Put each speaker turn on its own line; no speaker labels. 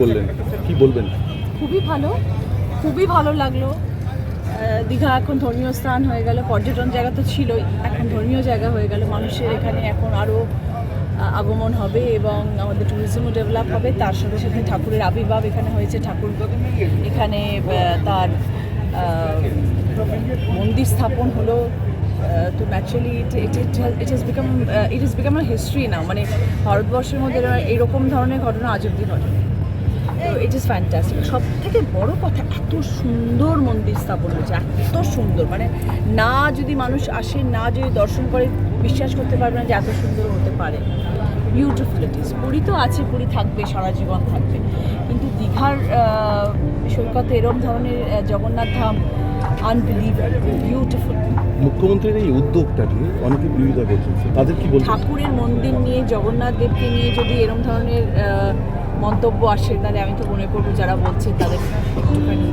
বললেন, কি বলবেন?
খুবই ভালো লাগলো। দীঘা এখন ধর্মীয় স্থান হয়ে গেল, পর্যটন জায়গা তো ছিলই, এখন ধর্মীয় জায়গা হয়ে গেল। মানুষের এখানে এখন আরও আগমন হবে এবং আমাদের ট্যুরিজমও ডেভেলপ হবে। তার সাথে সাথে ঠাকুরের আবির্ভাব এখানে হয়েছে, ঠাকুর এখানে তার মন্দির স্থাপন হলো। তো naturally it is become a history now. মানে ভারতবর্ষের মধ্যে এরকম ধরনের ঘটনা আজ অব্দি ঘটেনি। তো ইট ইজ ফ্যান্টাস্টিক। সব থেকে বড় কথা, এত সুন্দর মন্দির স্থাপন হয়েছে, এত সুন্দর, মানে না যদি মানুষ আসে, না যদি দর্শন করে, বিশ্বাস করতে পারবে না যে এত সুন্দর হতে পারে। Beautiful it is. পুরী তো আছে, পুরী থাকবে, সারা জীবন থাকবে, কিন্তু দীঘার সৈকতে এরম ধরনের জগন্নাথ ধাম আনবিলিভেবল, বিউটিফুল।
মুখ্যমন্ত্রীর এই উদ্যোগটাকে অনেকে বিরোধিতা করছেন, তাদের কি বলবেন?
ঠাকুরের মন্দির নিয়ে, জগন্নাথ দেবকে নিয়ে যদি এরম ধরনের মন্তব্য আসে, তাহলে আমি তো মনে করবো যারা বলছে তাদের একটুখানি